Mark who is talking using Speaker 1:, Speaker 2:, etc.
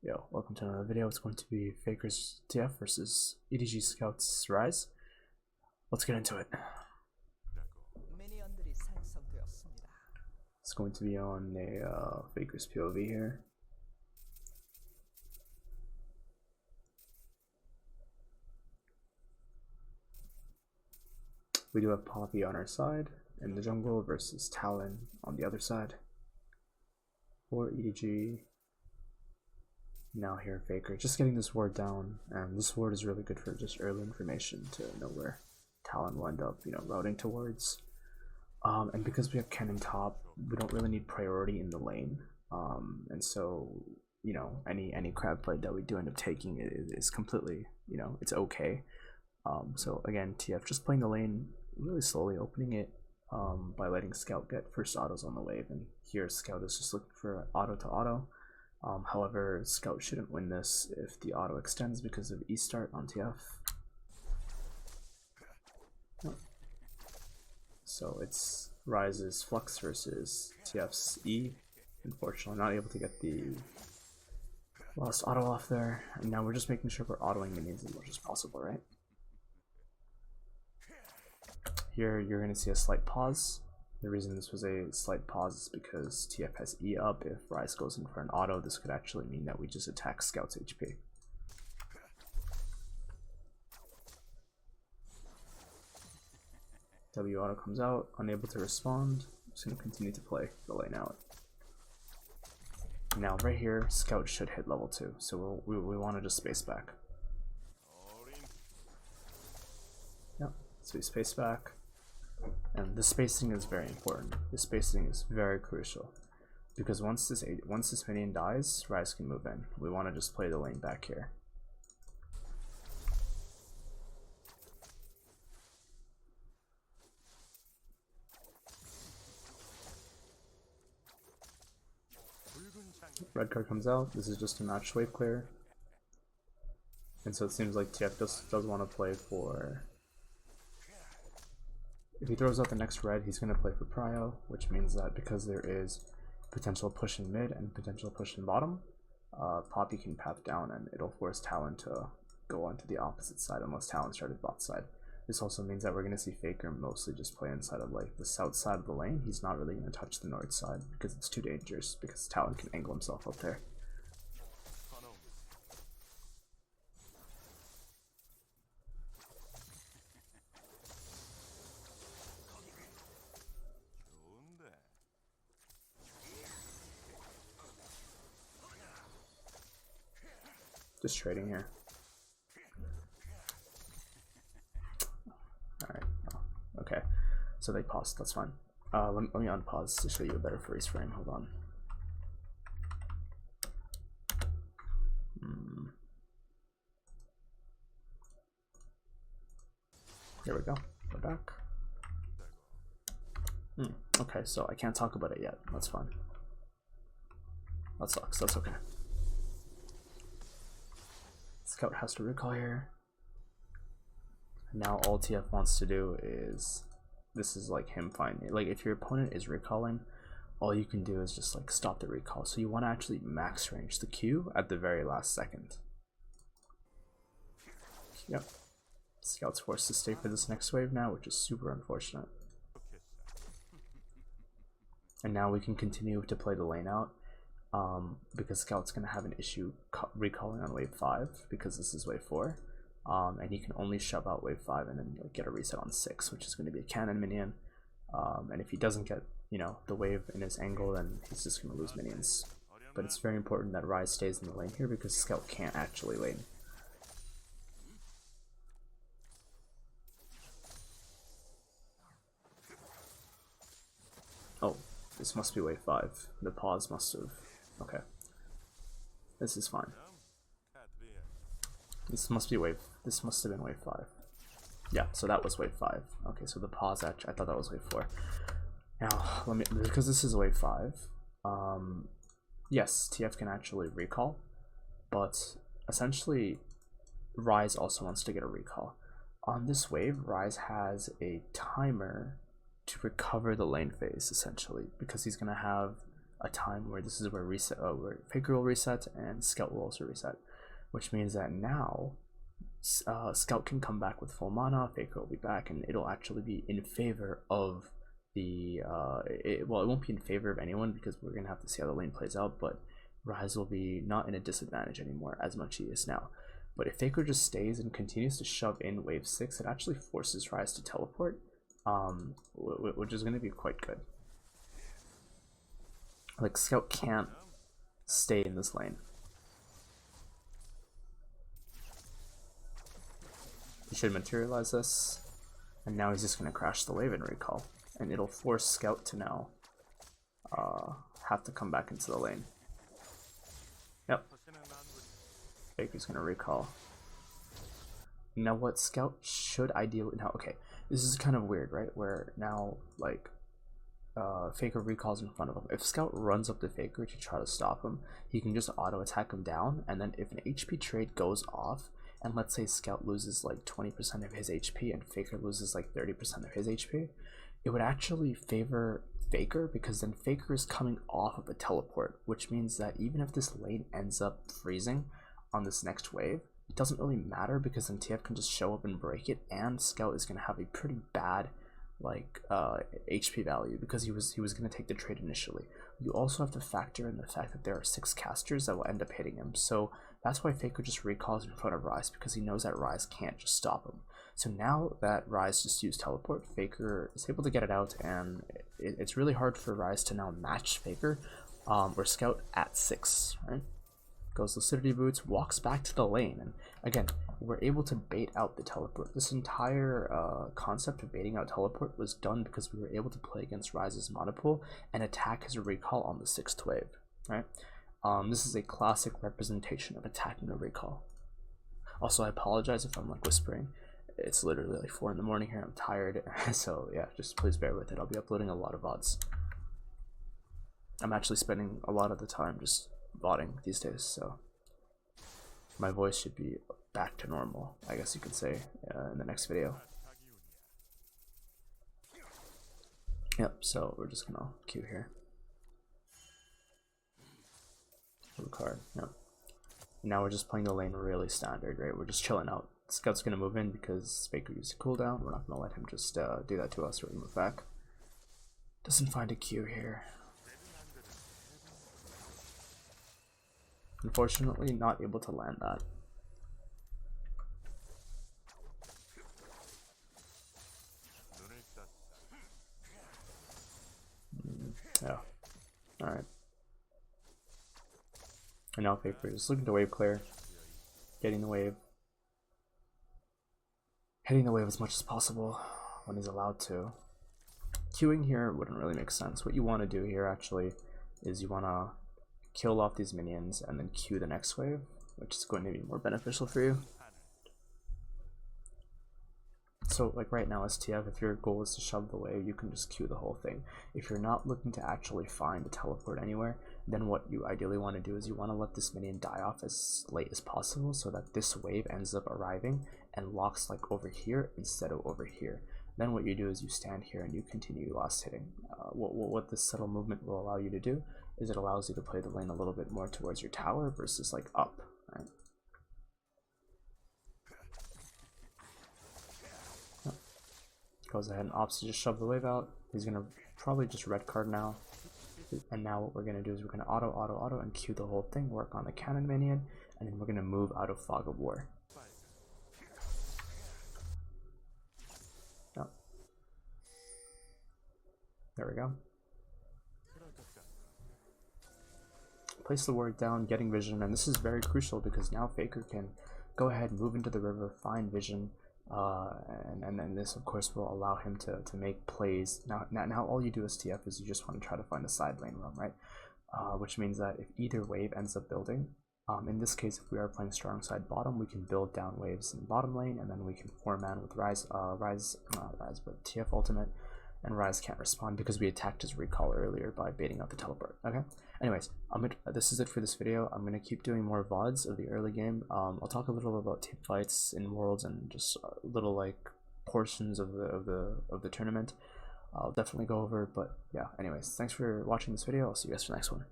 Speaker 1: Yo, welcome to another video. It's going to be Faker's TF versus EDG Scouts Rise. Let's get into it. It's going to be on a Faker's POV here. We do have Poppy on our side in the jungle versus Talon on the other side. For EDG. Now here Faker, just getting this ward down, and this ward is really good for just early information to know where Talon will end up, routing towards. And because we have cannon top, we don't really need priority in the lane. And so, any crab fight that we do end up taking is completely, it's okay. So again, TF just playing the lane really slowly, opening it by letting Scout get first autos on the wave, and here Scout is just looking for auto to auto. However, Scout shouldn't win this if the auto extends because of E-start on TF. Oh. So it's Rise's Flux versus TF's E. Unfortunately, not able to get the last auto off there. And now we're just making sure we're autoing minions as much as possible, right? Here you're going to see a slight pause. The reason this was a slight pause is because TF has E up. If Rise goes in for an auto, this could actually mean that we just attack Scout's HP. W auto comes out, unable to respond. I'm just going to continue to play the lane out. Now right here, Scout should hit level 2, so we want to just space back. Yep, so we space back. And the spacing is very important. The spacing is very crucial because once this minion dies, Rise can move in. We want to just play the lane back here. Red card comes out. This is just a match wave clear, and so it seems like TF does want to play for. If he throws out the next red, he's going to play for prio, which means that because there is potential push in mid and potential push in bottom, Poppy can path down and it'll force Talon to go onto the opposite side unless Talon started bot side. This also means that we're going to see Faker mostly just play inside of like the south side of the lane. He's not really going to touch the north side because it's too dangerous, because Talon can angle himself up there. Just trading here. Alright, okay. So they paused, that's fine. Let me unpause to show you a better freeze frame. Hold on. Here we go. We're back. Okay, so I can't talk about it yet. That's fine. That sucks. That's okay. Scout has to recall here. Now all TF wants to do is, this is like him finding, like if your opponent is recalling, all you can do is just like stop the recall. So you want to actually max range the Q at the very last second. Yep. Scout's forced to stay for this next wave now, which is super unfortunate. And now we can continue to play the lane out. Because Scout's going to have an issue recalling on wave 5 because this is wave 4, and he can only shove out wave 5 and then get a reset on 6, which is going to be a cannon minion, and if he doesn't get the wave in his angle, then he's just going to lose minions. But it's very important that Rise stays in the lane here because Scout can't actually lane. Oh, this must be wave 5. The pause must have. Okay. This is fine. This must have been wave 5. Yeah, so that was wave 5. Okay, so the pause I thought that was wave 4. Now, because this is wave 5, yes, TF can actually recall, but essentially Rise also wants to get a recall. On this wave, Rise has a timer to recover the lane phase, essentially, because he's going to have a time where this is where where Faker will reset and Scout will also reset, which means that now Scout can come back with full mana, Faker will be back, and it'll actually be in favor of the well, it won't be in favor of anyone because we're gonna have to see how the lane plays out, but Rise will be not in a disadvantage anymore as much as he is now. But if Faker just stays and continues to shove in wave 6, it actually forces Rise to teleport, which is going to be quite good. Like, Scout can't stay in this lane. He should materialize this, and now he's just going to crash the wave and recall, and it'll force Scout to now have to come back into the lane. Yep. Faker's gonna recall. Now what Scout should ideally now, okay, this is kind of weird, right? Where now like Faker recalls in front of him. If Scout runs up to Faker to try to stop him, he can just auto attack him down, and then if an HP trade goes off, and let's say Scout loses like 20% of his HP and Faker loses like 30% of his HP, it would actually favor Faker, because then Faker is coming off of a teleport, which means that even if this lane ends up freezing on this next wave, it doesn't really matter, because then TF can just show up and break it, and Scout is going to have a pretty bad like HP value because he was going to take the trade initially. You also have to factor in the fact that there are 6 casters that will end up hitting him, so that's why Faker just recalls in front of Rise, because he knows that Rise can't just stop him. So now that Rise just used teleport, Faker is able to get it out, and it's really hard for Rise to now match Faker or Scout at 6, right? Goes Lucidity Boots, walks back to the lane, and again, we're able to bait out the teleport. This entire concept of baiting out teleport was done because we were able to play against Rise's mana pool and attack his recall on the 6th wave, right? This is a classic representation of attacking a recall. Also, I apologize if I'm like whispering. It's literally like 4 in the morning here. I'm tired, so yeah, just please bear with it. I'll be uploading a lot of VODs. I'm actually spending a lot of the time just VODing these days, so my voice should be back to normal, I guess you could say, in the next video. Yep, so we're just gonna queue here. Blue card, yep. Now we're just playing the lane really standard, right? We're just chilling out. Scout's gonna move in because Faker used a cooldown. We're not gonna let him just do that to us. We're gonna move back. Doesn't find a Q here. Unfortunately, not able to land that. Yeah. Alright. And now Faker is looking to wave clear. Getting the wave. Hitting the wave as much as possible when he's allowed to. Queuing here wouldn't really make sense. What you want to do here actually is you want to kill off these minions and then queue the next wave, which is going to be more beneficial for you. So like right now as TF, if your goal is to shove the wave, you can just queue the whole thing. If you're not looking to actually find a teleport anywhere, then what you ideally want to do is you want to let this minion die off as late as possible so that this wave ends up arriving and locks like over here instead of over here. Then what you do is you stand here and you continue last hitting. What this subtle movement will allow you to do is it allows you to play the lane a little bit more towards your tower versus like up, right? Goes ahead and opts to just shove the wave out. He's gonna probably just red card now. And now what we're gonna do is we're gonna auto and queue the whole thing, work on the cannon minion, and then we're gonna move out of Fog of War. Oh. There we go. Place the ward down, getting vision, and this is very crucial because now Faker can go ahead, move into the river, find vision, and then this of course will allow him to make plays. Now all you do as TF is you just want to try to find a side lane roam, right? Which means that if either wave ends up building, in this case if we are playing strong side bottom, we can build down waves in bottom lane, and then we can 4-man with but TF ultimate, and Rise can't respond because we attacked his recall earlier by baiting out the teleport. Okay, anyways, this is it for this video. I'm gonna keep doing more VODs of the early game. I'll talk a little about team fights in Worlds and just little like portions of the tournament. I'll definitely go over. But yeah, anyways, thanks for watching this video. I'll see you guys for the next one.